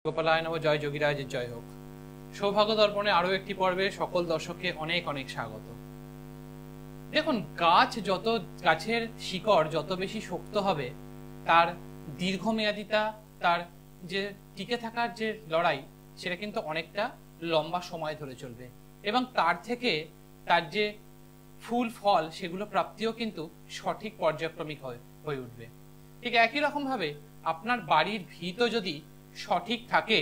গোপালায় নমঃ। জয় যোগীরাজের জয় হোক। সৌভাগ্য দর্পণে আরো একটি পর্বে সকল দর্শককে অনেক অনেক স্বাগত। দেখুন, গাছের শিকড় যত বেশি শক্ত হবে, তার দীর্ঘমেয়াদিতা, তার যে টিকে থাকার যে লড়াই, সেটা কিন্তু অনেকটা লম্বা সময় ধরে চলবে এবং তার যে ফুল ফল সেগুলো প্রাপ্তিও কিন্তু সঠিক পর্যায়ক্রমিক হয়ে উঠবে। ঠিক একই রকম ভাবে আপনার বাড়ির ভিতও যদি সঠিক থাকে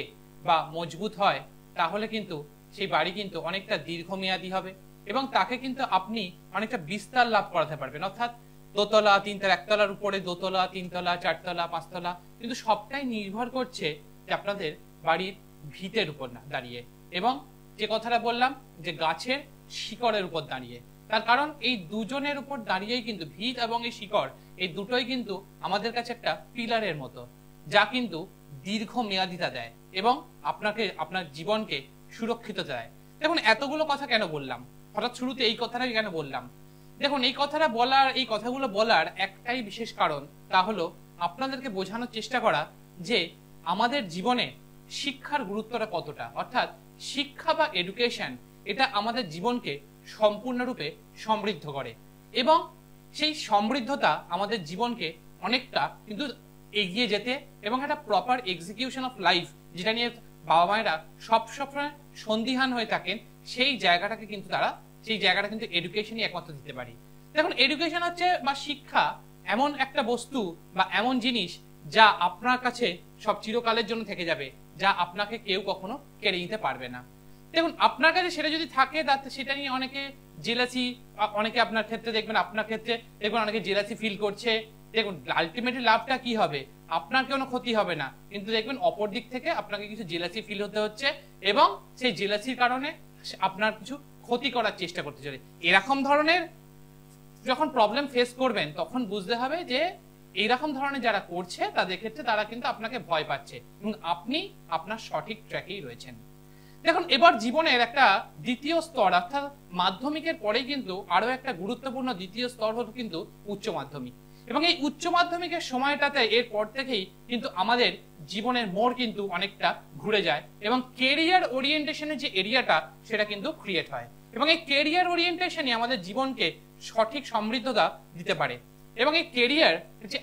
বা মজবুত হয়, তাহলে কিন্তু সেই বাড়ি কিন্তু অনেকটা দীর্ঘমেয়াদী হবে এবং তাকে কিন্তু আপনি অনেকটা বিস্তার লাভ করাতে পারবেন। অর্থাৎ দোতলা, তিনতলা, একতলার উপরে দোতলা, তিনতলা, চারতলা, পাঁচতলা, কিন্তু সবটাই নির্ভর করছে যে আপনাদের বাড়ির ভিতের উপর না দাঁড়িয়ে এবং যে কথাটা বললাম যে গাছের শিকড়ের উপর দাঁড়িয়ে। তার কারণ এই দুজনের উপর দাঁড়িয়েই কিন্তু ভিত এবং এই শিকড়, এই দুটোই কিন্তু আমাদের কাছে একটা পিলারের মতো, যা কিন্তু দীর্ঘমেয়াদিতা দেয় এবং আপনার জীবনকে সুরক্ষিত দেয়। দেখুন, এতগুলো কথা কেন বললাম, হঠাৎ শুরুতে এই কথাটা কেন বললাম? দেখুন, এই কথাগুলো বলার একটাই বিশেষ কারণ, তা হলো আপনাদেরকে বোঝানোর চেষ্টা করা যে আমাদের জীবনে শিক্ষার গুরুত্বটা কতটা। অর্থাৎ শিক্ষা বা এডুকেশন, এটা আমাদের জীবনকে সম্পূর্ণরূপে সমৃদ্ধ করে এবং সেই সমৃদ্ধতা আমাদের জীবনকে অনেকটা কিন্তু এগিয়ে যেতে এবং একটা প্রপার এক্সিকিউশন অফ লাইফ, যেটা নিয়ে বাবা মায়েরা সবসময় সন্দিহান হয়ে থাকেন, সেই জায়গাটা কিন্তু এডুকেশনই একমাত্র দিতে পারি। দেখুন, এডুকেশন হচ্ছে বা শিক্ষা এমন একটা বস্তু বা এমন জিনিস যা আপনার কাছে সব চিরকালের জন্য থেকে যাবে, যা আপনাকে কেউ কখনো কেড়ে নিতে পারবে না। দেখুন, আপনার কাছে সেটা যদি থাকে, সেটা নিয়ে অনেকে জেলাসি, অনেকে আপনার ক্ষেত্রে দেখবেন অনেকে জেলাসি ফিল করছে। দেখুন, আলটিমেটলি লাভটা কি হবে? আপনার কোনো ক্ষতি হবে না, কিন্তু দেখবেন অপর দিক থেকে আপনাকে কিছু জেলাসি ফিল হতে হচ্ছে এবং সেই জেলাসির কারণে আপনার কিছু ক্ষতি করার চেষ্টা করতে চলে। এরকম ধরনের যখন প্রবলেম ফেস করবেন, তখন বুঝতে হবে যে এইরকম ধরনের যারা করছে তাদের ক্ষেত্রে তারা কিন্তু আপনাকে ভয় পাচ্ছে এবং আপনি আপনার সঠিক ট্র্যাকেই রয়েছেন। দেখুন, এবার জীবনের একটা দ্বিতীয় স্তর, অর্থাৎ মাধ্যমিকের পরেই কিন্তু আরো একটা গুরুত্বপূর্ণ দ্বিতীয় স্তর হলো কিন্তু উচ্চ মাধ্যমিক এবং এই উচ্চ মাধ্যমিকের সময়টাতে এরপর থেকেই কিন্তু আমাদের জীবনের মোড় কিন্তু অনেকটা ঘুরে যায় এবং কেরিয়ার ওরিয়েন্টেশনের যে এরিয়াটা, সেটা কিন্তু ক্রিয়েট হয় এবং এই কেরিয়ার ওরিয়েন্টেশনই আমাদের জীবনকে সঠিক সমৃদ্ধতা দিতে পারে এবং এই কেরিয়ার যে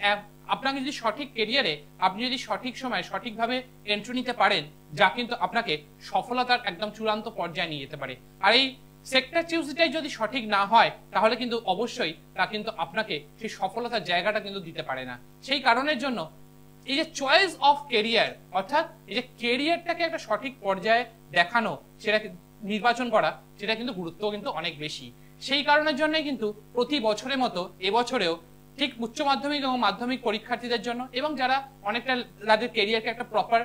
আপনাকে যদি সঠিক কেরিয়ারে আপনি যদি সঠিক সময় সঠিকভাবে এন্ট্রি নিতে পারেন, যা কিন্তু আপনাকে সফলতার একদম চূড়ান্ত পর্যায়ে নিয়ে যেতে পারে। আর এই সেক্টর চুজটাই যদি সঠিক না হয়, তাহলে কিন্তু অবশ্যই তা কিন্তু আপনাকে সেই সফলতার জায়গাটা কিন্তু দিতে পারে না। সেই কারণের জন্য এই যে চয়েস অফ কেরিয়ার, অর্থাৎ এই যে কেরিয়ারটাকে একটা সঠিক পর্যায়ে দেখানো, সেটা নির্বাচন করা, সেটা কিন্তু গুরুত্ব কিন্তু অনেক বেশি। সেই কারণের জন্য কিন্তু প্রতি বছরের মতো এবছরেও ঠিক উচ্চ মাধ্যমিক এবং মাধ্যমিক পরীক্ষার্থীদের জন্য এবং যারা অনেকটা তাদের কেরিয়ারকে একটা প্রপার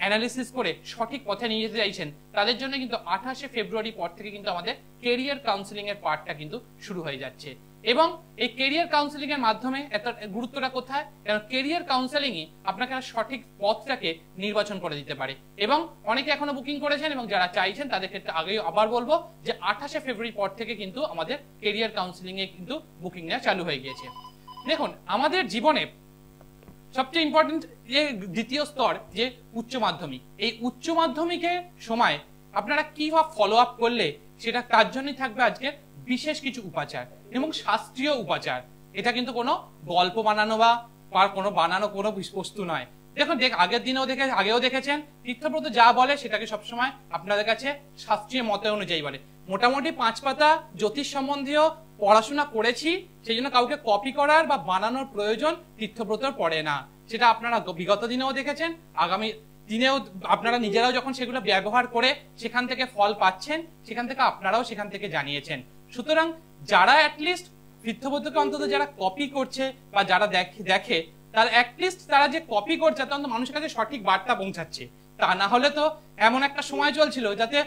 অ্যানালিসিস করে সঠিক পথে নিয়ে যেতে চাইছেন, তাদের জন্য কিন্তু 28শে ফেব্রুয়ারি পর থেকে কিন্তু আমাদের কেরিয়ার কাউন্সিলিং এর পার্টটা কিন্তু শুরু হয়ে যাচ্ছে এবং এই কেরিয়ার কাউন্সিলিং এর মাধ্যমে এত গুরুত্বটা কোথায়? কারণ কেরিয়ার কাউন্সিলিংই আপনাকে সঠিক পথটাকে নির্বাচন করে দিতে পারে এবং অনেকে এখনো বুকিং করেছেন এবং যারা চাইছেন তাদের ক্ষেত্রে আগেই আবার বলবো যে 28শে ফেব্রুয়ারি পর থেকে কিন্তু আমাদের কেরিয়ার কাউন্সিলিং এ কিন্তু বুকিং নেওয়া চালু হয়ে গিয়েছে। দেখুন, আমাদের জীবনে সবচেয়ে ইম্পর্টেন্ট যে দ্বিতীয় স্তর যে উচ্চ মাধ্যমিক, এই উচ্চ মাধ্যমিকের সময় আপনারা কিভাবে ফলো আপ করলে সেটা তার জন্যই থাকবে আজকের বিশেষ কিছু উপাচার এবং শাস্ত্রীয় উপাচার। এটা কিন্তু কোনো গল্প বানানো বা কোনো বস্তু নয়। দেখুন, আগেও দেখেছেন তীর্থব্রত যা বলে সেটাকে সবসময় আপনাদের কাছে শাস্ত্রীয় মতে অনুযায়ী বলে। মোটামুটি 5 পাতা জ্যোতিষ সম্বন্ধীয় পড়াশোনা করেছি, সেই জন্য কাউকে কপি করার বা বানানোর প্রয়োজন তীর্থব্রতর পড়ে না। সেটা আপনারা বিগত দিনেও দেখেছেন, আগামী দিনেও আপনারা নিজেরাও যখন সেগুলো ব্যবহার করে সেখান থেকে ফল পাচ্ছেন, সেখান থেকে আপনারাও সেখান থেকে জানিয়েছেন। সুতরাং যারা অ্যাটলিস্ট তীর্থব্রতকে অন্তত যারা কপি করছে বা যারা দেখে তারা অ্যাটলিস্ট তারা যে কপি করছে তারা মানুষের কাছে সঠিক বার্তা পৌঁছাচ্ছে। তা না হলে তো এমন একটা সময় চলছিল যাতে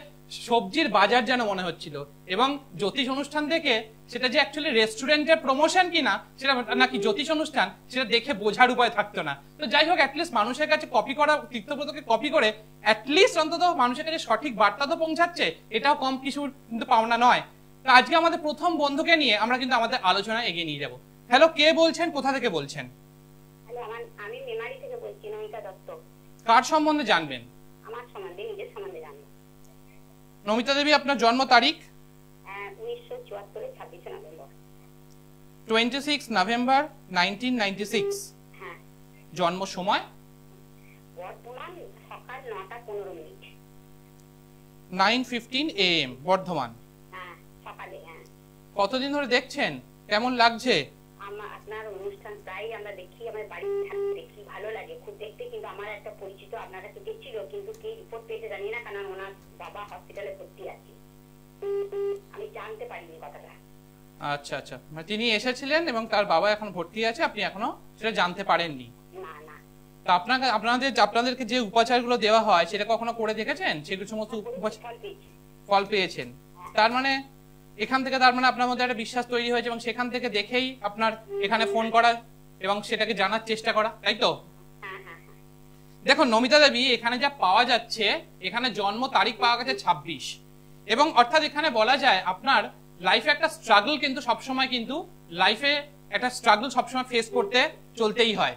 সবজির বাজার যেন মনে হচ্ছিল এবং জ্যোতিষ অনুষ্ঠান দেখে সেটা যে অ্যাকচুয়ালি রেস্টুরেন্টের প্রমোশন কিনা সেটা নাকি জ্যোতিষ অনুষ্ঠান, সেটা দেখে বোঝার উপায় থাকতো না। তো যাই হোক, অ্যাটলিস্ট মানুষের কাছে কপি করা তীর্থব্রতকে কপি করে অ্যাটলিস্ট অন্তত মানুষের কাছে সঠিক বার্তা তো পৌঁছাচ্ছে, এটাও কম কিছু কিন্তু পাওনা নয়। তো আজকে আমাদের প্রথম বন্ধুকে নিয়ে আমরা কিন্তু আমাদের আলোচনা এগিয়ে নিয়ে যাব। হ্যালো, কে বলছেন, কোথা থেকে বলছেন? আমি মেমারি থেকে বলছি, নমিতা দত্ত। কার সম্বন্ধে জানবেন? নমিতা দেবী, আপনার জন্ম তারিখ? 1974 26 নভেম্বর। 26 নভেম্বর 1996। হ্যাঁ। জন্ম সময়? বর্তমান সকাল 9:15। 9:15 AM বর্ধমান। হ্যাঁ, সকালে। হ্যাঁ। কতদিন ধরে দেখছেন? কেমন লাগছে? আপনার অনুষ্ঠান প্রায় আমরা দেখি, আমার বাড়িতে থাকতে দেখি, ভালো লাগে খুব দেখতে। কিন্তু আমার একটা পরিচিত আপনার কাছে দেখছিল, কিন্তু কি রিপোর্ট পেয়েছে জানি না, কারণ ওনার বাবা হসপিটালে ভর্তি আছে, আমি জানতে পারিনি কথাটা। আচ্ছা আচ্ছা, মানে তিনি এসেছিলেন এবং তার বাবা এখন ভর্তি আছে, আপনি এখনো সেটা জানতে পারেননি? না না। তা আপনাদেরকে যে উপাচারগুলো দেওয়া হয় সেটা কখনো করে দেখেছেন? সেগুলো সমস্ত ফল পেয়েছেন? তার মানে এখান থেকে আপনার মধ্যে একটা বিশ্বাস তৈরি হয়েছে এবং সেখান থেকে দেখেই আপনার এখানে ফোন করা এবং সেটাকে জানার চেষ্টা করা, তাই তো? দেখুন নমিতা দেবী, এখানে যা পাওয়া যাচ্ছে, এখানে জন্ম তারিখ পাওয়া গেছে 26, এবং অর্থাৎ এখানে বলা যায় আপনার লাইফে একটা স্ট্রাগল কিন্তু সবসময় ফেস করতে চলতেই হয়,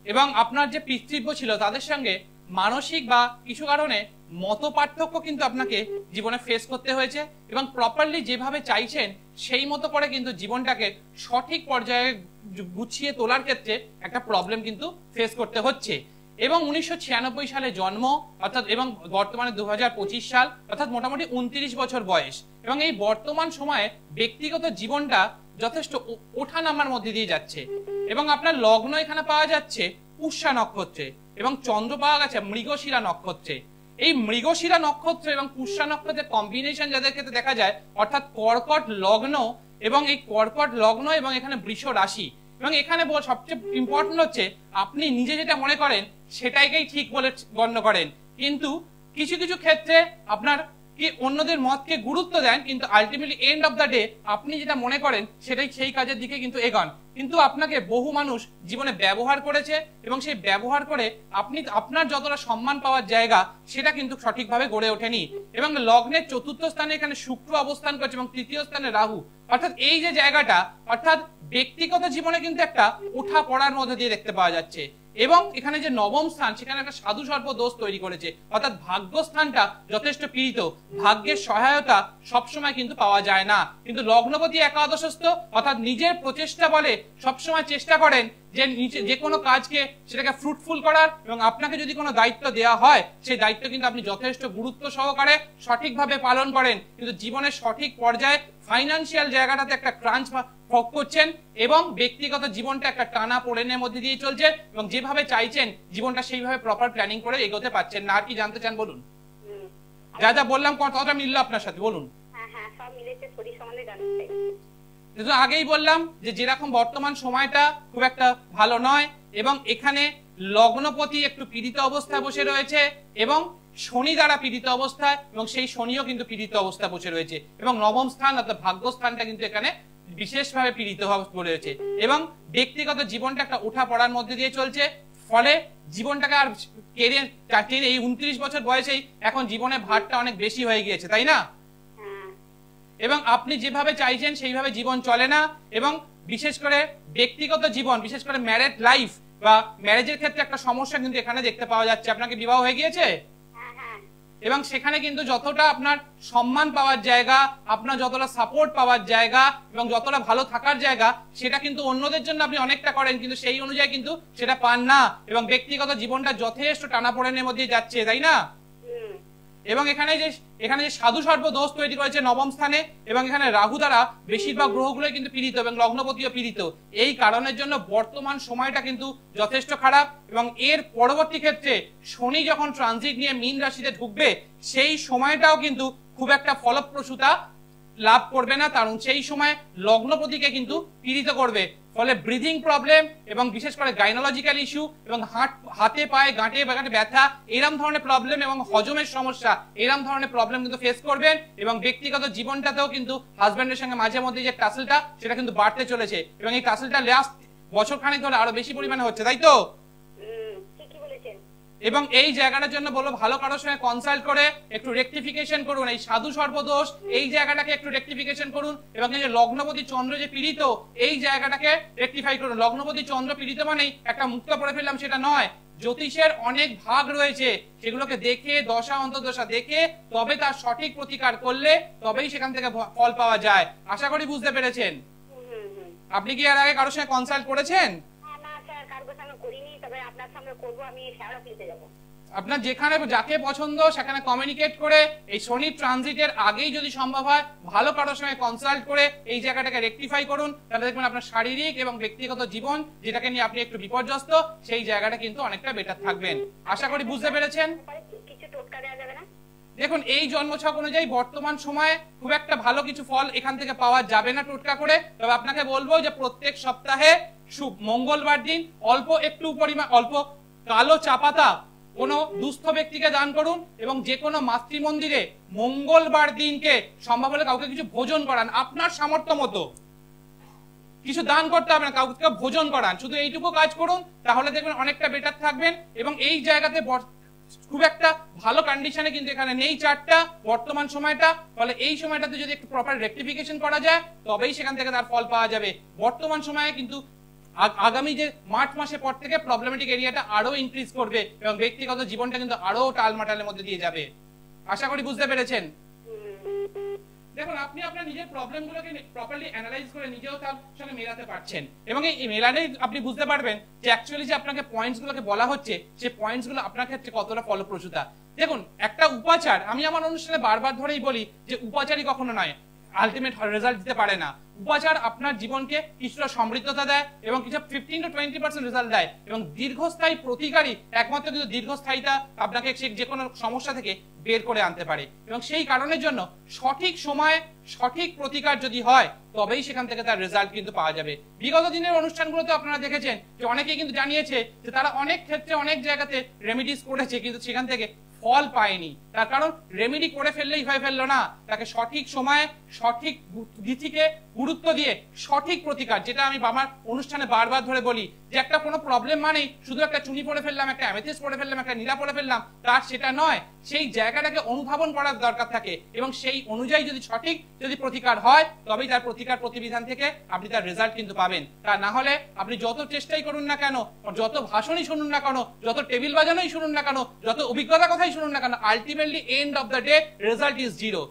এবং আপনার যে পিতৃব্য ছিল তাদের সঙ্গে মানসিক বা কিছু কারণে মত পার্থক্য কিন্তু আপনাকে জীবনে ফেস করতে হয়েছে, এবং প্রপারলি যেভাবে চাইছেন সেই মতো করে কিন্তু জীবনটাকে সঠিক পর্যায়ে গুছিয়ে তোলার ক্ষেত্রে একটা প্রবলেম কিন্তু ফেস করতে হচ্ছে। এবং 1996 সালে জন্ম, অর্থাৎ এবং বর্তমানে 2025 সাল, অর্থাৎ মোটামুটি 29 বছর বয়স, এবং এই বর্তমান সময়ে ব্যক্তিগত জীবনটা যথেষ্ট ওঠা নামার মধ্যে দিয়ে যাচ্ছে, এবং আপনার লগ্ন এখানে পাওয়া যাচ্ছে পুষ্যা নক্ষত্রে এবং চন্দ্র পাওয়া গেছে মৃগশিরা নক্ষত্রে। এই মৃগশিরা নক্ষত্র এবং পুষ্যা নক্ষত্রের কম্বিনেশন যাদের ক্ষেত্রে দেখা যায়, অর্থাৎ কর্কট লগ্ন এবং এখানে বৃষ রাশি, এবং এখানে সবচেয়ে ইম্পর্টেন্ট হচ্ছে আপনি নিজে যেটা মনে করেন সেটাকেই ঠিক বলে গণ্য করেন, কিন্তু কিছু কিছু ক্ষেত্রে আপনার কি অন্যদের মতকে গুরুত্ব দেন, কিন্তু ultimately end of the day আপনি যেটা মনে করেন সেটাই সেই কাজের দিকে কিন্তু এগোন। কিন্তু আপনাকে বহু মানুষ জীবনে ব্যবহার করেছে, এবং সেই ব্যবহার করে আপনার যতটা সম্মান পাওয়ার জায়গা সেটা কিন্তু সঠিকভাবে গড়ে ওঠেনি। এবং লগ্নের চতুর্থ স্থানে এখানে শুক্র অবস্থান করছে এবং তৃতীয় স্থানে রাহু, অর্থাৎ এই যে জায়গাটা, অর্থাৎ ব্যক্তিগত জীবনে কিন্তু একটা ওঠা পড়ার মধ্যে দিয়ে দেখতে পাওয়া যাচ্ছে। এবং এখানে যে নবম স্থান, সেখানে একটা সাধু সর্প দোষ তৈরি করেছে, অর্থাৎ ভাগ্যস্থানটা যথেষ্ট পীড়িত, ভাগ্যের সহায়তা সবসময় কিন্তু পাওয়া যায় না। কিন্তু লগ্নপতি একাদশস্থ, অর্থাৎ নিজের প্রচেষ্টা বলে সবসময় চেষ্টা করেন যে কোনো কাজকে সেটাকে ফ্রুটফুল করার, এবং আপনাকে যদি কোনো দায়িত্ব দেওয়া হয় সেই দায়িত্ব কিন্তু আপনি যথেষ্ট গুরুত্ব সহকারে সঠিকভাবে পালন করেন, কিন্তু জীবনের সঠিক পর্যায়ে ফাইন্যান্সিয়াল জায়গাটাতে একটা ক্রাঞ্চ ভোগ করছেন, এবং ব্যক্তিগত জীবনটা একটা টানা পোড়েনের মধ্যে দিয়ে চলছে, এবং যেভাবে চাইছেন জীবনটা সেইভাবে প্রপার প্ল্যানিং করে এগোতে পারছেন না। আর কি জানতে চান বলুন? যা যা বললাম কতটা মিললো আপনার সাথে বলুন? আগেই বললাম যে যেরকম বর্তমান সময়টা খুব একটা ভালো নয়, এবং এখানে লগ্নপতি একটু পীড়িত অবস্থায় বসে রয়েছে, এবং শনি দ্বারা পীড়িত অবস্থায়, এবং সেই শনিও কিন্তু পীড়িত অবস্থায় বসে রয়েছে, এবং নবম স্থান অর্থাৎ ভাগ্যস্থানটা কিন্তু এখানে বিশেষভাবে পীড়িত হয়ে রয়েছে, এবং ব্যক্তিগত জীবনটা একটা ওঠা পড়ার মধ্যে দিয়ে চলছে। ফলে জীবনটাকে আর কেরিয়ার এই 29 বছর বয়সেই এখন জীবনের ভারটা অনেক বেশি হয়ে গিয়েছে, তাই না? এবং আপনি যেভাবে চাইছেন সেইভাবে জীবন চলে না, এবং বিশেষ করে ব্যক্তিগত জীবন, বিশেষ করে ম্যারেড লাইফ বা ম্যারেজের ক্ষেত্রে একটা সমস্যা কিন্তু এখানে দেখতে পাওয়া যাচ্ছে। আপনাকে বিবাহ হয়ে গিয়েছে, এবং সেখানে কিন্তু যতটা আপনার সম্মান পাওয়ার জায়গা, আপনার যতটা সাপোর্ট পাওয়ার জায়গা এবং যতটা ভালো থাকার জায়গা, সেটা কিন্তু অন্যদের জন্য আপনি অনেকটা করেন, কিন্তু সেই অনুযায়ী কিন্তু সেটা পান না, এবং ব্যক্তিগত জীবনটা যথেষ্ট টানাপোড়েনের মধ্যে যাচ্ছে, তাই না? এবং এখানে যে সাধু সর্প দোষ তৈরি করেছে নবম স্থানে, এবং এখানে রাহু দ্বারা বেশিরভাগ গ্রহগুলোই কিন্তু পীড়িত, এবং লগ্নপতিও পীড়িত। এই কারণের জন্য বর্তমান সময়টা কিন্তু যথেষ্ট খারাপ, এবং এর পরবর্তী ক্ষেত্রে শনি যখন ট্রানজিট নিয়ে মীন রাশিতে ঢুকবে সেই সময়টাও কিন্তু খুব একটা ফলপ্রসূতা লাভ করবে না, কারণ সেই সময় লগ্নপতিকে কিন্তু পীড়িত করবে। ফলে ব্রিদিং প্রবলেম এবং বিশেষ করে গাইনোলজিক্যাল ইস্যু এবং হাতে পায়ে গাঁটে ব্যথা, এরম ধরনের প্রবলেম এবং হজমের সমস্যা, এরম ধরনের প্রবলেম কিন্তু ফেস করবেন, এবং ব্যক্তিগত জীবনটাতেও কিন্তু হাজব্যান্ডের সঙ্গে মাঝে মধ্যে যে টাসেলটা সেটা কিন্তু বাড়তে চলেছে, এবং এই টাসেলটা লাস্ট বছর খানেক ধরে আরো বেশি পরিমাণে হচ্ছে, তাই তো? এবং এই জায়গাটার জন্য বলো ভালো কারোর সঙ্গে কনসাল্ট করে একটু রেকটিফিকেশন করুন। এই সাধু সর্বদোষ এই জায়গাটাকে একটু রেকটিফিকেশন করুন, এবং এই যে লগ্নপতি চন্দ্র যে পীড়িত এই জায়গাটাকে রেকটিফাই করুন। লগ্নপতি চন্দ্র পীড়িত মানেই একটা মুক্ত পড়ে ফেললাম সেটা নয়, জ্যোতিষের অনেক ভাগ রয়েছে, সেগুলোকে দেখে দশা অন্তর্দশা দেখে তবে তার সঠিক প্রতিকার করলে তবেই সেখান থেকে ফল পাওয়া যায়। আশা করি বুঝতে পেরেছেন। আপনি কি এর আগে কারোর সঙ্গে কনসাল্ট করেছেন? না স্যার, কারোর সঙ্গে করিনি, তবে আপনার সঙ্গে করব। আমি শেয়ারফিতে যাব। আপনার যেখানে যাকে পছন্দ সেখানে কমিউনিকেট করে এই শনি ট্রানজিটের আগেই যদি সম্ভব হয় ভালো কারোর সঙ্গে কনসাল্ট করে এই জায়গাটাকে রেকটিফাই করুন, তাহলে দেখবেন আপনার শারীরিক এবং ব্যক্তিগত জীবন যেটাকে নিয়ে আপনি একটু বিপর্যস্ত সেই জায়গাটা কিন্তু অনেকটা বেটার থাকবেন। আশা করি বুঝতে পেরেছেন। কিছু টোটকা দেওয়া যাবে না? দেখুন এই জন্মছক অনুযায়ী বর্তমান সময়ে খুব একটা ভালো কিছু ফল এখান থেকে পাওয়া যাবে না টোটকা করে, তবে আপনাকে বলবো যে প্রত্যেক সপ্তাহে মঙ্গলবার দিন অল্প একটু পরিমাণ অল্প কালো চা পাতা কোনো দুস্থ ব্যক্তিকে দান করুন, এবং যে কোনো মাতৃ মন্দিরে মঙ্গলবার দিনকে সম্ভব হলে কাউকে কিছু ভোজন করান। আপনার সামর্থ্য মতো কিছু দান করতে হবে না, কাউকে ভোজন করান, শুধু এইটুকু কাজ করুন, তাহলে দেখবেন অনেকটা বেটার থাকবেন। এবং এই জায়গাতে খুব একটা ভালো কন্ডিশনে কিন্তু এখানে নেই চারটা বর্তমান সময়টা, ফলে এই সময়টাতে যদি একটু প্রপার রেকটিফিকেশন করা যায় তবেই সেখান থেকে তার ফল পাওয়া যাবে। বর্তমান সময়ে কিন্তু আগামী যে মার্চ মাসের পর থেকে প্রবলেমেটিক এরিয়াটা আরো ইনক্রিজ করবে এবং ব্যক্তিগত জীবনটা কিন্তু আরো টালমাটালের মধ্যে দিয়ে যাবে। আশা করি বুঝতে পেরেছেন। দেখুন আপনি আপনার নিজের প্রবলেমগুলোকে প্রপারলি অ্যানালাইজ করে নিজেও তার সঙ্গে মেলাতে পারছেন, এবং এই মেলালেই আপনি বুঝতে পারবেন যে অ্যাকচুয়ালি যে আপনাকে পয়েন্টসগুলোকে বলা হচ্ছে সেই পয়েন্টসগুলো আপনার ক্ষেত্রে কতটা ফলপ্রসূতা। দেখুন একটা উপাচার, আমি আমার অনুষ্ঠানে বারবার ধরেই বলি যে উপাচারই কখনো নয় আলটিমেট রেজাল্ট দিতে পারে না। উপাচার আপনার জীবনকে কিছুটা সমৃদ্ধতা দেয় এবং কিছু 15 to 20% রেজাল্ট দেয়, এবং দীর্ঘস্থায়ী প্রতিকারই একমাত্র কিন্তু দীর্ঘস্থায়ীতা আপনাকে যে কোনো সমস্যা থেকে বের করে আনতে পারে। এবং সেই কারণের জন্য সঠিক সময়ে সঠিক প্রতিকার যদি হয় তবেই সেখান থেকে তার রেজাল্ট কিন্তু পাওয়া যাবে। বিগত দিনের অনুষ্ঠানগুলোতে আপনারা দেখেছেন যে অনেকেই কিন্তু জানিয়েছে যে তারা অনেক ক্ষেত্রে অনেক জায়গাতে রেমিডিস করেছে কিন্তু সেখান থেকে ফল পায়নি। তার কারণ রেমেডি করে ফেললেই হয়ে ফেললো না, তাকে সঠিক সময়ে সঠিক তিথিকে গুরুত্ব দিয়ে সঠিক প্রতিকার, যেটা আমি আমার অনুষ্ঠানে বারবার ধরে বলি যে একটা কোনো প্রবলেম মানেই শুধু একটা চুনি পড়ে ফেললাম, একটা অ্যামেথিস্ট পড়ে ফেললাম, একটা নীলা পড়ে ফেললাম, তার সেটা নয়। সেই জায়গাটাকে অনুধাবন করার দরকার থাকে, এবং সেই অনুযায়ী যদি সঠিক প্রতিকার হয় তবেই তার প্রতিকার প্রতিবিধান থেকে আপনি তার রেজাল্ট কিন্তু পাবেন। তা না হলে আপনি যত চেষ্টাই করুন না কেন, যত ভাষণই শুনুন না কেন, যত টেবিল বাজানোই শুনুন না কেন, যত অভিজ্ঞতা কথাই শুনুন না কেন, ultimately end of the day result is zero.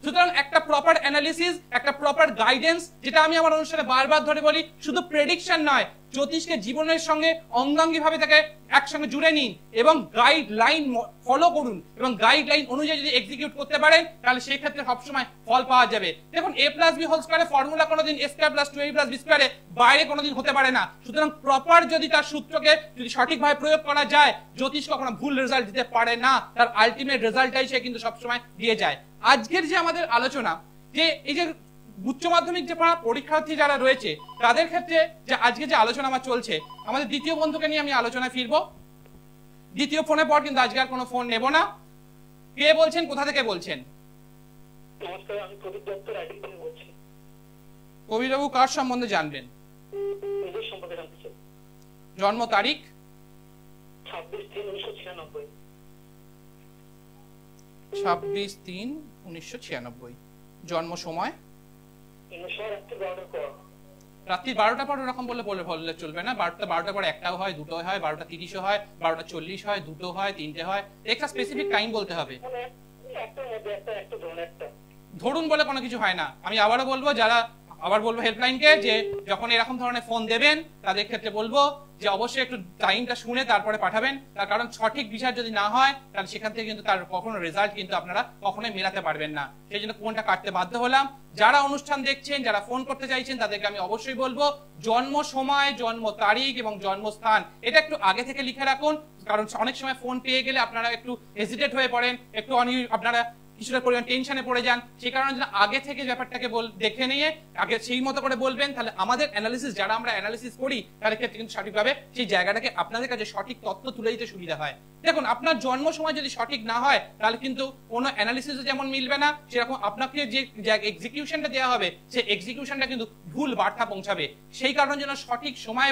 সুতরাং একটা প্রপার অ্যানালিসিস, একটা প্রপার গাইডেন্স, যেটা আমি আমার অনুষ্ঠানে বারবার ধরে বলি, শুধু প্রেডিকশন নয়, জ্যোতিষকে জীবনের সঙ্গে অঙ্গাঙ্গি ভাবে তাকে একসঙ্গে জুড়ে নিন এবং গাইডলাইন ফলো করুন, এবং গাইডলাইন অনুযায়ী যদি এক্সিকিউট করতে পারেন তাহলে সেই ক্ষেত্রে সবসময় ফল পাওয়া যাবে। দেখুন a+b হোল স্কয়ারের ফর্মুলা কোনোদিন a² + 2ab + b² বাইরে কোনোদিন হতে পারে না। সুতরাং প্রপার যদি তার সূত্রকে যদি সঠিকভাবে প্রয়োগ করা যায়, জ্যোতিষ কখনো ভুল রেজাল্ট দিতে পারে না, তার আলটিমেট রেজাল্টটাই সে কিন্তু সবসময় দিয়ে যায়। আজকের যে আমাদের আলোচনা, যে এই যে উচ্চ মাধ্যমিক যে পরীক্ষার্থী যারা রয়েছে তাদের ক্ষেত্রে যে আজকে যে আলোচনা আমার চলছে, আমাদের দ্বিতীয় বন্ধুকে নিয়ে আমি আলোচনায় ফিরবো। দ্বিতীয় ফোনে পর কিন্তু আজকে আর কোনো ফোন নেব না। কে বলছেন, কোথা থেকে বলছেন? নমস্কার, আমি প্রদীপ দত্ত রাইডিং থেকে বলছি। কবিরবাবু কার সম্বন্ধে জানবেন? নিজের সম্পর্কে জানতে চাই। জন্ম তারিখ? 26/3/1996। 26/3/1996। জন্ম সময়? রাত্রি 12টার পর ওরকম বললে চলবে না। 12টার পর একটাও হয়, দুটো হয়, 12:30 হয়, 12:40 হয়, দুটো হয়, তিনটে হয়, একটা স্পেসিফিক টাইম বলতে হবে। ধরুন বলে কোনো কিছু হয় না। আমি আবারও বলবো হেল্পলাইনকে যে যখন এরকম ধরনের ফোন দেবেন তাদের ক্ষেত্রে বলবো যে অবশ্যই একটু টাইমটা শুনে তারপরে পাঠাবেন, তার কারণ সঠিক বিষয় যদি না হয় তাহলে সেখান থেকে কিন্তু তার কখনো রেজাল্ট কিন্তু আপনারা কখনোই মেলাতে পারবেন না। সেই জন্য ফোনটা কাটতে বাধ্য হলাম। যারা অনুষ্ঠান দেখছেন, যারা ফোন করতে চাইছেন, তাদেরকে আমি অবশ্যই বলবো জন্ম সময়, জন্ম তারিখ এবং জন্মস্থান এটা একটু আগে থেকে লিখে রাখুন, কারণ অনেক সময় ফোন পেয়ে গেলে আপনারা একটু হেজিটেট হয়ে পড়েন, একটু আপনারা কিছুটা পরিমাণ টেনশনে পড়ে যান। সেই কারণে আগে থেকে ব্যাপারটাকে দেখে নিয়ে আগে সেই মতো করে বলবেন, তাহলে আমাদের অ্যানালিসিস, যারা আমরা অ্যানালিসিস করি তাদের ক্ষেত্রে কিন্তু সঠিকভাবে সেই জায়গাটাকে আপনাদের কাছে সঠিক তথ্য তুলে দিতে সুবিধা হয়। দেখুন আপনার জন্ম সময় যদি সঠিক না হয় তাহলে কিন্তু কোনো অ্যানালিসিসও যেমন মিলবে না, সেরকম আপনাকে যে এক্সিকিউশনটা দেওয়া হবে সেই এক্সিকিউশনটা কিন্তু ভুল বার্তা পৌঁছাবে। সেই কারণের জন্য সঠিক সময়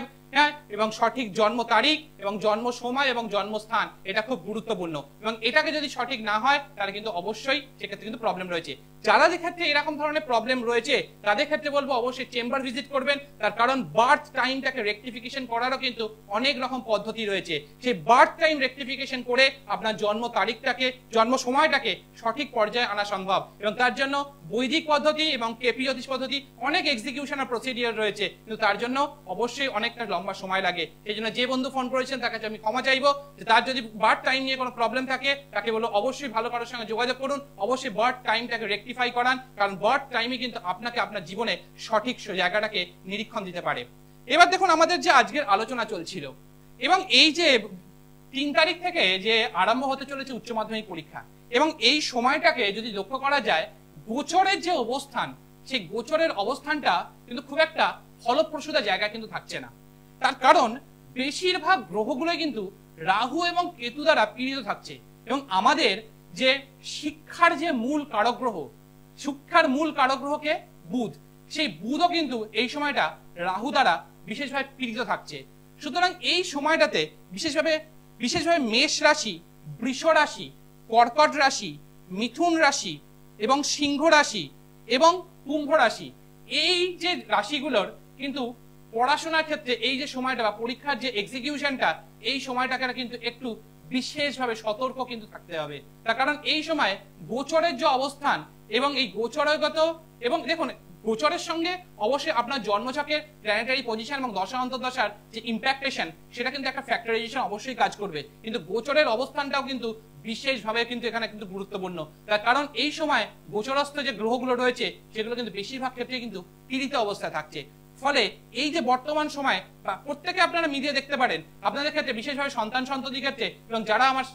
এবং সঠিক জন্ম তারিখ এবং জন্ম সময় এবং জন্মস্থান এটা খুব গুরুত্বপূর্ণ, এবং এটাকে যদি সঠিক না হয় তাহলে কিন্তু অবশ্যই সেক্ষেত্রে কিন্তু প্রবলেম রয়েছে। যারা যে ক্ষেত্রে এরকম ধরনের প্রবলেম রয়েছে তাদের ক্ষেত্রে বলবো অবশ্যই চেম্বার ভিজিট করবেন, তার কারণ বার্থ টাইমটাকে রেকটিফিকেশন করারও কিন্তু অনেক রকম পদ্ধতি রয়েছে। সেই বার্থ টাইম রেকটিফিকেশন করে আপনার জন্ম তারিখটাকে, জন্ম সময়টাকে সঠিক পর্যায়ে আনা সম্ভব, এবং তার জন্য বৈদিক পদ্ধতি এবং কেপি জ্যোতিষ পদ্ধতি অনেক এক্সিকিউশন আর প্রসিডিওর রয়েছে, কিন্তু তার জন্য অবশ্যই অনেকটা লম্বা সময় লাগে। সেই জন্য যে বন্ধু ফোন করেছেন তার কাছে আমি ক্ষমা চাইবো, যে তার যদি বার্থ টাইম নিয়ে কোনো প্রবলেম থাকে তাকে বলো অবশ্যই ভালো কারোর সঙ্গে যোগাযোগ করুন, অবশ্যই বার্থ টাইমটাকে রেকটিফাই করান, কারণ বার্থ টাইমই কিন্তু আপনাকে আপনার জীবনে সঠিক জায়গাটাকে নিরীক্ষণ দিতে পারে। এবার দেখুন আমাদের যে আজকের আলোচনা চলছিল, এবং এই যে 3 তারিখ থেকে যে আরম্ভ হতে চলেছে উচ্চ মাধ্যমিক পরীক্ষা, এবং এই সময়টাকে যদি লক্ষ্য করা যায় গোচরের যে অবস্থান, সেই গোচরের অবস্থানটা কিন্তু খুব একটা ফলপ্রসূ জায়গা কিন্তু থাকছে না। তার কারণ বেশিরভাগ গ্রহগুলোই কিন্তু রাহু এবং কেতু দ্বারা পীড়িত থাকছে, এবং আমাদের যে শিক্ষার যে মূল কারক গ্রহ, শিক্ষার মূল কারক গ্রহকে বুধ, সেই বুধও কিন্তু এই সময়টা রাহু দ্বারা বিশেষভাবে পীড়িত থাকছে। সুতরাং এই সময়টাতে বিশেষভাবে মেষ রাশি, বৃষ রাশি, কর্কট রাশি, মিথুন রাশি এবং সিংহ রাশি এবং কুম্ভ রাশি, এই যে রাশিগুলোর কিন্তু পড়াশোনার ক্ষেত্রে এই যে সময়টা বা পরীক্ষার যে এক্সিকিউশনটা, এই সময়টাকে কিন্তু একটু বিশেষভাবে সতর্ক কিন্তু থাকতে হবে। তার কারণ এই সময় গোচরের যে অবস্থান এবং এই গোচরগত, এবং দেখুন গোচরের সঙ্গে অবশ্যই আপনার জন্মছকের প্ল্যানেটারি পজিশন এবং দশা অন্তর্দশার যে ইম্প্যাক্টেশন সেটা কিন্তু একটা ফ্যাক্টরাইজেশন অবশ্যই কাজ করবে, কিন্তু গোচরের অবস্থানটাও কিন্তু বিশেষভাবে কিন্তু এখানে কিন্তু গুরুত্বপূর্ণ। তার কারণ এই সময় গোচরস্থ যে গ্রহগুলো রয়েছে সেগুলো কিন্তু বেশিরভাগ ক্ষেত্রে কিন্তু পীড়িত অবস্থায় থাকছে। ফলে এই যে বর্তমান সময় বা প্রত্যেকে আপনারা মিলিয়ে দেখতে পারেন আপনাদের ক্ষেত্রে, বিশেষভাবে সন্তান সন্ততির ক্ষেত্রে, এবং যারা আমার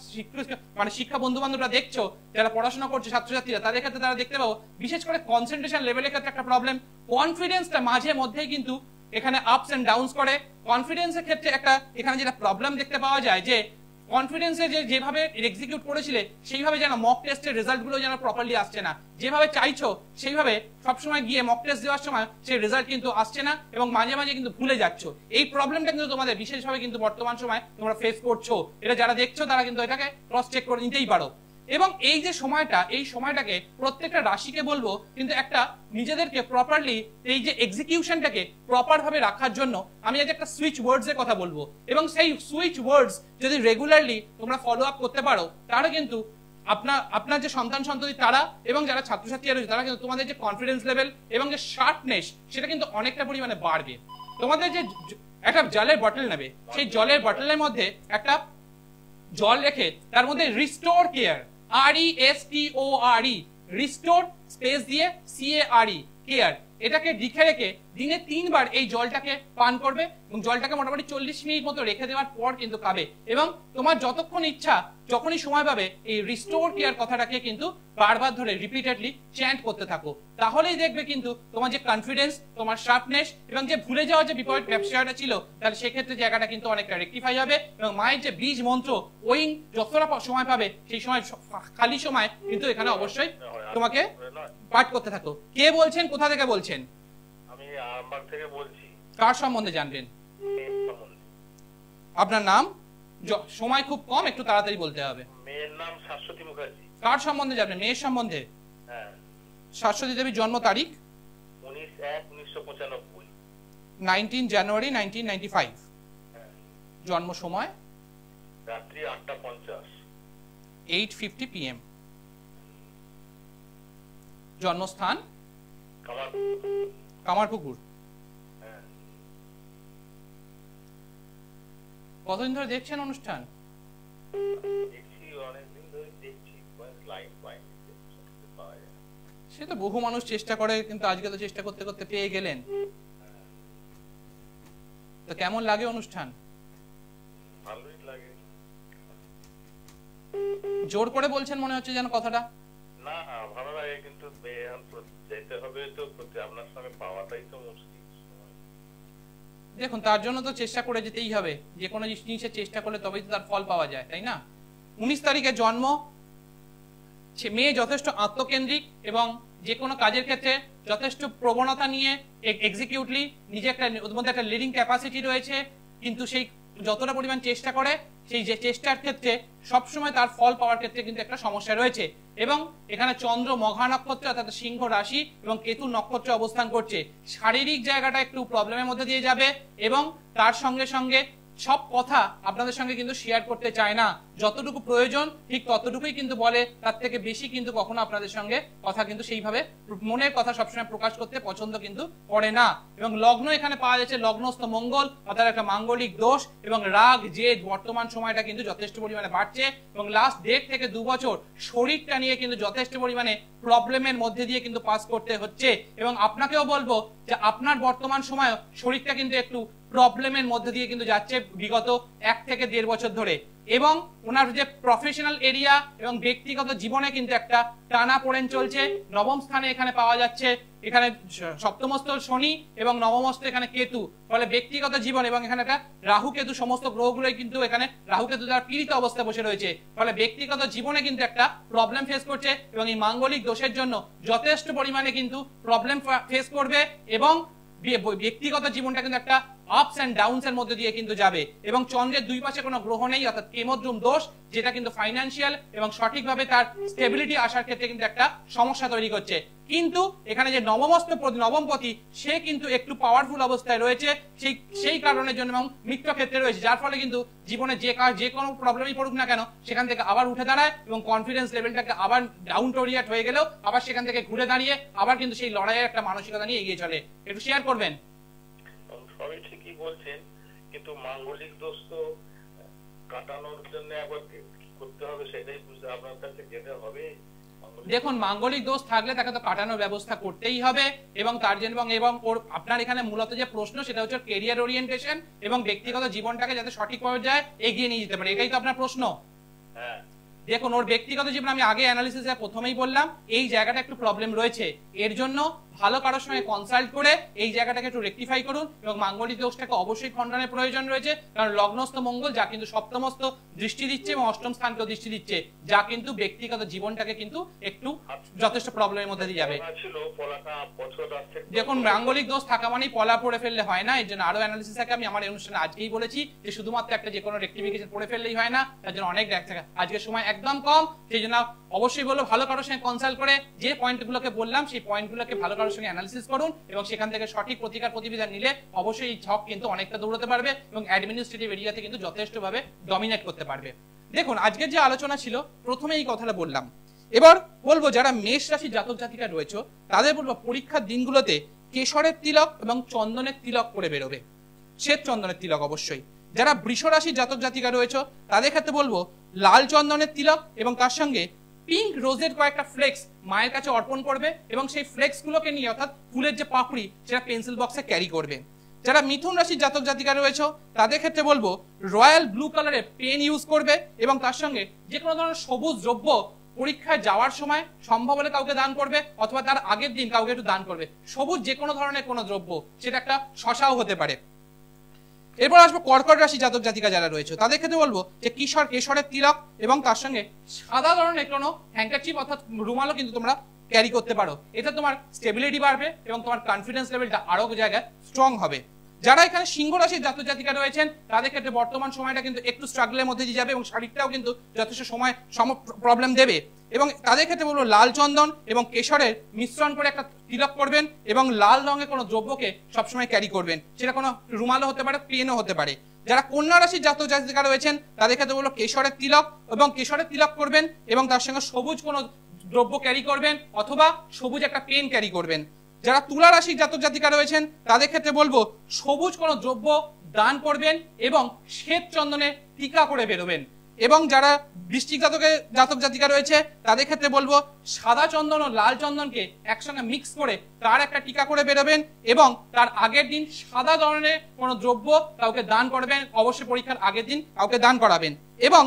শিক্ষা বন্ধু বান্ধবরা দেখছো, যারা পড়াশোনা করছে ছাত্রছাত্রীরা, তাদের ক্ষেত্রে তারা দেখতে পাবো বিশেষ করে কনসেন্ট্রেশন লেভেলের ক্ষেত্রে একটা প্রবলেম, কনফিডেন্সটা মাঝে মধ্যেই কিন্তু এখানে আপস এন্ড ডাউনস করে। কনফিডেন্সের ক্ষেত্রে একটা এখানে যেটা প্রবলেম দেখতে পাওয়া যায়, যে কনফিডেন্সে যেভাবে এক্সিকিউট করেছিলে সেইভাবে যেন মক টেস্টের রেজাল্ট গুলো যেন প্রপারলি আসছে না, যেভাবে চাইছো সেইভাবে সবসময় গিয়ে মক টেস্ট দেওয়ার সময় সেই রেজাল্ট কিন্তু আসছে না, এবং মাঝে মাঝে কিন্তু ভুলে যাচ্ছ। এই প্রবলেমটা কিন্তু তোমাদের বিশেষভাবে কিন্তু বর্তমান সময় তোমরা ফেস করছো। এটা যারা দেখছো তারা কিন্তু এটাকে ক্রস চেক করে নিতেই পারো। এবং এই যে সময়টা, এই সময়টাকে প্রত্যেকটা রাশিকে বলবো কিন্তু একটা নিজেদেরকে প্রপারলি এই যে এক্সিকিউশনটাকে প্রপার ভাবে রাখার জন্য আমি আজ একটা সুইচ ওয়ার্ডস এর কথা বলবো, এবং সেই সুইচ ওয়ার্ডস যদি রেগুলারলি তোমরা ফলো আপ করতে পারো তাহলে কিন্তু আপনার যে সন্তান সন্ততি তারা এবং যারা ছাত্রছাত্রীরা রয়েছে তারা কিন্তু তোমাদের যে কনফিডেন্স লেভেল এবং যে শার্পনেস সেটা কিন্তু অনেকটা পরিমাণে বাড়বে। তোমাদের যে একটা জলের বটল নেবে, সেই জলের বটলের মধ্যে একটা জল রেখে তার মধ্যে restore care, RESTORE, restore space দিয়ে CARE, কেয়ার, এটাকে লিখে রেখে দিনে 3 বার এই জলটাকে পান করবে, এবং জলটাকে মোটামুটি 40 মিনিট মতো রেখে দেওয়ার পর কিন্তু খাবে, এবং তোমার যতক্ষণ ইচ্ছা যখনই সময় পাবে এই রিস্টোর কেয়ার কথাটাকে কিন্তু বারবার ধরে রিপিটেডলি চ্যান্ট করতে থাকো। তাহলেই দেখবে কিন্তু তোমার যে কনফিডেন্স, তোমার শার্পনেস এবং যে ভুলে যাওয়া যে বিপরীত ব্যবসাটা ছিল তাহলে সেক্ষেত্রে জায়গাটা কিন্তু অনেকটা রেকটিফাই হবে। এবং মায়ের যে বীজ মন্ত্র ওই যতটা সময় পাবে সেই সময় খালি সময় কিন্তু এখানে অবশ্যই তোমাকে পাঠ করতে থাকো। কে বলছেন, কোথা থেকে বলছেন? আমি আরামবাগ থেকে বলছি। কার সম্বন্ধে জানবেন? আপনার নাম? সময় খুব কম, একটু তাড়াতাড়ি বলতে হবে। মেয়ের নাম শাশ্বতী মুখার্জি। কার সম্বন্ধে জানবেন? মেয়ের সম্বন্ধে। হ্যাঁ। শাশ্বতী দেবীর জন্ম তারিখ 19/1/1995, 19 জানুয়ারি 1995। জন্ম সময় রাত্রি 8:50, 8:50 PM। জন্মস্থান কামারপুকুর। কতদিন ধরে দেখছেন অনুষ্ঠান? সে তো বহু মানুষ চেষ্টা করে, কিন্তু আজকে তো চেষ্টা করতে করতে পেয়ে গেলেন। তো কেমন লাগে অনুষ্ঠান? ভালোই লাগে। জোর করে বলছেন মনে হচ্ছে যেন কথাটা। না, ভালো লাগে, কিন্তু যেতে হবে তো, আপনার সঙ্গে পাওয়াটাই তো মুশকিল। দেখুন তার জন্য তো চেষ্টা করে যেতেই হবে, যে কোনো জিনিসের চেষ্টা করলে তবেই তো তার ফল পাওয়া যায়, তাই না? 19 তারিখে জন্ম, মেয়ে যথেষ্ট আত্মকেন্দ্রিক এবং যে কোনো কাজের ক্ষেত্রে যথেষ্ট প্রবণতা নিয়ে এক্সিকিউটলি নিজে একটা ওর মধ্যে একটা লিডিং ক্যাপাসিটি রয়েছে, কিন্তু সেই যতটা পরিমাণ চেষ্টা করে সেই যে চেষ্টার ক্ষেত্রে সবসময় তার ফল পাওয়ার ক্ষেত্রে কিন্তু একটা সমস্যা রয়েছে। এবং এখানে চন্দ্র মঘা নক্ষত্র অর্থাৎ সিংহ রাশি এবং কেতু নক্ষত্রে অবস্থান করছে। শারীরিক জায়গাটা একটু প্রবলেমের মধ্যে দিয়ে যাবে এবং তার সঙ্গে সঙ্গে সব কথা আপনাদের সঙ্গে কিন্তু শেয়ার করতে চায় না, যতটুকু প্রয়োজন ঠিক ততটুকুই কিন্তু বলে, তার থেকে বেশি কিন্তু কখনো আপনাদের সঙ্গে কথা কিন্তু সেইভাবে মনের কথা সবসময় প্রকাশ করতে পছন্দ কিন্তু করে না। এবং লগ্ন এখানে পাওয়া যাচ্ছে লগ্নস্থ মঙ্গল অর্থাৎ একটা মাঙ্গলিক দোষ এবং রাগ জেদ বর্তমান সময়টা কিন্তু যথেষ্ট পরিমাণে বাড়ছে এবং লাস্ট 1.5 থেকে 2 বছর শরীরটা নিয়ে কিন্তু যথেষ্ট পরিমাণে প্রবলেমের মধ্যে দিয়ে কিন্তু পাস করতে হচ্ছে। এবং আপনাকেও বলবো যে আপনার বর্তমান সময় শরীরটা কিন্তু একটু প্রবলেমের মধ্যে দিয়ে কিন্তু যাচ্ছে বিগত 1 থেকে 1.5 বছর ধরে। এবং ওনার যে প্রফেশনাল এরিয়া এবং ব্যক্তিগত জীবনে কিন্তু একটা টানাপোড়েন চলছে। নবম স্থানে এখানে পাওয়া যাচ্ছে এখানে সপ্তমস্থ শনি এবং নবমস্থ এখানে কেতু, ফলে ব্যক্তিগত জীবন এবং এখানে একটা রাহু কেতু সমস্ত গ্রহগুলোই কিন্তু এখানে রাহু কেতু দ্বারা পীড়িত অবস্থায় বসে রয়েছে, ফলে ব্যক্তিগত জীবনে কিন্তু একটা প্রবলেম ফেস করছে এবং এই মাঙ্গলিক দোষের জন্য যথেষ্ট পরিমাণে কিন্তু প্রবলেম ফেস করবে এবং ব্যক্তিগত জীবনটা কিন্তু একটা আপস এন্ড ডাউনস এর মধ্যে দিয়ে কিন্তু যাবে। এবং চন্দ্রের দুই পাশে কোনো গ্রহ নেই অর্থাৎ কেমদ্রুম দোষ, যেটা কিন্তু ফাইন্যান্সিয়াল এবং সঠিকভাবে তার স্টেবিলিটি আসার ক্ষেত্রে কিন্তু একটা সমস্যা তৈরি করছে। কিন্তু এখানে যে নবমপতি সে কিন্তু একটু পাওয়ারফুল অবস্থায় রয়েছে সেই কারণের জন্য এবং মিত্র ক্ষেত্রে রয়েছে, যার ফলে কিন্তু জীবনে যে কোনো প্রবলেমই পড়ুক না কেন সেখান থেকে আবার উঠে দাঁড়ায় এবং কনফিডেন্স লেভেলটাকে আবার ডাউন টোরিয়াট হয়ে গেলেও আবার সেখান থেকে ঘুরে দাঁড়িয়ে আবার কিন্তু সেই লড়াইয়ের একটা মানসিকতা নিয়ে এগিয়ে চলে। একটু শেয়ার করবেন। সবই ঠিকই বলছেন, কিন্তু মাঙ্গলিক দোষ তো কাটানোর জন্য একবার কি করতে হবে সেটাই বুঝতে আপনার কাছে যেতে হবে। দেখুন, মাঙ্গলিক দোষ থাকলে তাকে তো কাটানোর ব্যবস্থা করতেই হবে এবং তার জন্য এবং ওর আপনার এখানে মূলত যে প্রশ্ন সেটা হচ্ছে ক্যারিয়ার ওরিয়েন্টেশন এবং ব্যক্তিগত জীবনটাকে যাতে সঠিক পর্যায়ে এগিয়ে নিয়ে যেতে পারে, এটাই তো আপনার প্রশ্ন। হ্যাঁ, দেখুন ওর ব্যক্তিগত জীবন আমি আগে অ্যানালিসিসে প্রথমেই বললাম এই জায়গাটা একটু প্রবলেম রয়েছে, এর জন্য ভালো কারোর সঙ্গে কনসাল্ট করে এই জায়গাটাকে একটু রেকটিফাই করুন এবং মাঙ্গলিক দোষটাকে অবশ্যই খণ্ডনের প্রয়োজন রয়েছে, কারণ লগ্নস্থ মঙ্গল যা কিন্তু সপ্তমস্থ দৃষ্টি দিচ্ছে এবং অষ্টম স্থানকেও দৃষ্টি দিচ্ছে, যা কিন্তু ব্যক্তিগত জীবনটাকে কিন্তু একটু যথেষ্ট প্রবলেমের মধ্যে দিয়ে যাবে। দেখুন মাঙ্গলিক দোষ থাকা মানেই পলা পড়ে ফেললে হয় না, এর জন্য আরো অ্যানালিসিস থাকে। আমি আমার অনুষ্ঠানে আজকেই বলেছি যে শুধুমাত্র একটা যে কোনো রেকটিফিকেশন পড়ে ফেললেই হয় না, তার জন্য অনেক দেখ থাকে, আজকে সময় একদম কম, সেই জন্য অবশ্যই বলবো ভালো কারোর সঙ্গে কনসাল্ট করে যে পয়েন্টগুলোকে বললাম সেই পয়েন্টগুলোকে ভালো কারোর সঙ্গে অ্যানালিসিস করুন এবং সেখান থেকে সঠিক প্রতিকার প্রতিবিধান নিলে অবশ্যই এই ছক কিন্তু অনেকটা দৌড়াতে পারবে এবং অ্যাডমিনিস্ট্রেটিভ এরিয়াতে কিন্তু যথেষ্টভাবে ডমিনেট করতে পারবে। দেখুন আজকের যে আলোচনা ছিল প্রথমে এই কথাটা বললাম, এবার বলবো যারা মেষ রাশির জাতক জাতিকা রয়েছে তাদের বলবো পরীক্ষার দিনগুলোতে কেশরের তিলক এবং চন্দনের তিলক করে বেরোবে, শ্বেত চন্দনের তিলক অবশ্যই। যারা বৃষ রাশির জাতক জাতিকা রয়েছে তাদের ক্ষেত্রে বলবো লাল চন্দনের তিলক এবং তার সঙ্গে পিঙ্ক রোজের কয়েকটা ফ্লেক্স মায়ের কাছে অর্পণ করবে এবং সেই ফ্লেক্স গুলোকে নিয়ে অর্থাৎ ফুলের যে পাপড়ি সেটা পেন্সিল বক্সে ক্যারি করবে। যারা মিথুন রাশির জাতক জাতিকা রয়েছে তাদের ক্ষেত্রে বলবো রয়্যাল ব্লু কালারের পেন ইউজ করবে এবং তার সঙ্গে যে কোনো ধরনের সবুজ দ্রব্য পরীক্ষায় যাওয়ার সময় সম্ভব হলে কাউকে দান করবে অথবা তার আগের দিন কাউকে একটু দান করবে, সবুজ যে কোনো ধরনের কোনো দ্রব্য, সেটা একটা শশাও হতে পারে। এরপর আসবো কর্কট রাশি জাতক জাতিকা যারা রয়েছে তাদের ক্ষেত্রে বলবো যে কেশরের তিলক এবং তার সঙ্গে সাদা ধরনের কোনো হ্যান্ডকারচিপ অর্থাৎ রুমালও কিন্তু তোমরা ক্যারি করতে পারো, এটা তোমার স্টেবিলিটি বাড়বে এবং তোমার কনফিডেন্স লেভেলটা আরো জায়গায় স্ট্রং হবে। যারা এখানে সিংহ রাশির জাতক জাতিকা রয়েছেন তাদের ক্ষেত্রে বর্তমান সময়টা কিন্তু একটু স্ট্রাগলের মধ্যে দিয়ে যাবে এবং শারীরটাও কিন্তু যথেষ্ট সময় প্রবলেম দেবে এবং তাদের ক্ষেত্রে বলবো লাল চন্দন এবং কেশরের মিশ্রণ করে একটা তিলক করবেন এবং লাল রঙের কোনো দ্রব্যকে সবসময় ক্যারি করবেন, সেটা কোনো রুমালও হতে পারে পেনও হতে পারে। যারা কন্যা রাশির জাতক জাতিকা রয়েছেন তাদের ক্ষেত্রে বলবো কেশরের তিলক এবং কেশরের তিলক করবেন এবং তার সঙ্গে সবুজ কোনো দ্রব্য ক্যারি করবেন অথবা সবুজ একটা পেন ক্যারি করবেন। যারা তুলা রাশির জাতক জাতিকা রয়েছেন তাদের ক্ষেত্রে বলবো সবুজ কোনো দ্রব্য দান করবেন এবং শ্বেত চন্দনে টিকা করে বেরোবেন। এবং যারা বৃশ্চিক জাতক জাতিকা রয়েছে তাদের ক্ষেত্রে বলবো সাদা চন্দন ও লাল চন্দনকে একসঙ্গে মিক্স করে তার একটা টিকা করে বেরোবেন এবং তার আগের দিন সাদা ধরনের কোনো দ্রব্য কাউকে দান করবেন, অবশ্যই পরীক্ষার আগের দিন কাউকে দান করাবেন। এবং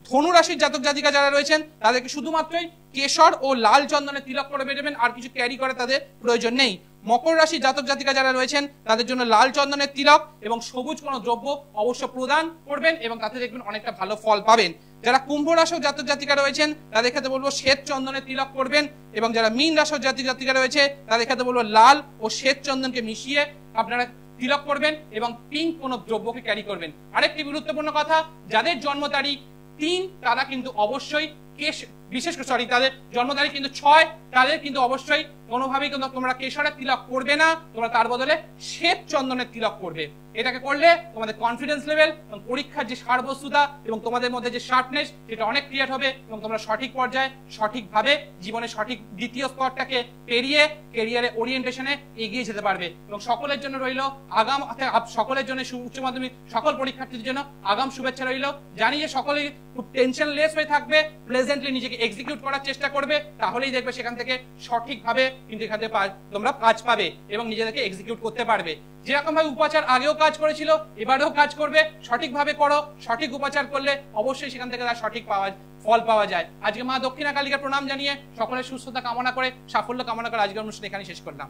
ধনু রাশির জাতক জাতিকা যারা রয়েছেন তাদেরকে শুধুমাত্রই কেশর ও লাল চন্দনের তিলক করে বেরোবেন, আর কিছু ক্যারি করে তাদের প্রয়োজন নেই। মকর রাশি জাতক জাতিকা যারা রয়েছেন তাদের জন্য লাল চন্দনের তিলক এবং সবুজ কোনো দ্রব্য অবশ্য প্রদান করবেন এবং তাতে দেখবেন অনেকটা ভালো ফল পাবেন। যারা কুম্ভ রাশি জাতক জাতিকা রয়েছেন তাদের ক্ষেত্রে বলবো শ্বেত চন্দনের তিলক করবেন, এবং যারা মীন রাশি জাতক জাতিকা রয়েছে তাদের ক্ষেত্রে বলবো লাল ও শ্বেত চন্দনকে মিশিয়ে আপনারা তিলক করবেন এবং পিঙ্ক কোনো দ্রব্যকে ক্যারি করবেন। আরেকটি গুরুত্বপূর্ণ কথা, যাদের জন্ম তারিখ 3 তারা কিন্তু অবশ্যই বিশেষ করে তাদের জন্ম তারিখ কিন্তু 6, তাদের কিন্তু অবশ্যই কোনোভাবেই কিন্তু তোমরা কেশরের তিলক করবে না, তোমরা তার বদলে শ্বেত চন্দনের তিলক করবে। এটাকে করলে তোমাদের কনফিডেন্স লেভেল এবং পরীক্ষার যে সারবস্তুতা এবং তোমাদের মধ্যে যে শার্পনেস সেটা অনেক ক্রিয়েট হবে এবং তোমরা সঠিক পর্যায়ে সঠিকভাবে জীবনে সঠিক দ্বিতীয় স্তরটাকে পেরিয়ে ক্যারিয়ারে ওরিয়েন্টেশনে এগিয়ে যেতে পারবে। এবং সকলের জন্য রইল আগাম, সকলের জন্য উচ্চ মাধ্যমিক সকল পরীক্ষার্থীদের জন্য আগাম শুভেচ্ছা রইল। জানি যে সকলেই খুব টেনশনলেস হয়ে থাকবে, প্লেজেন্টলি নিজেকে এক্সিকিউট করার চেষ্টা করবে, তাহলেই দেখবে সেখান থেকে সঠিকভাবে কিন্তু এখান থেকে তোমরা কাজ পাবে এবং নিজেদেরকে এক্সিকিউট করতে পারবে। যেরকম ভাবে উপাচার আগেও কাজ করেছিল এবারেও কাজ করবে, সঠিকভাবে করো, সঠিক উপাচার করলে অবশ্যই সেখান থেকে তার সঠিক ফল পাওয়া যায়। আজকে মা দক্ষিণা কালিকার প্রণাম জানিয়ে সকলের সুস্থতা কামনা করে সাফল্য কামনা করে আজকের অনুষ্ঠান এখানে শেষ করলাম।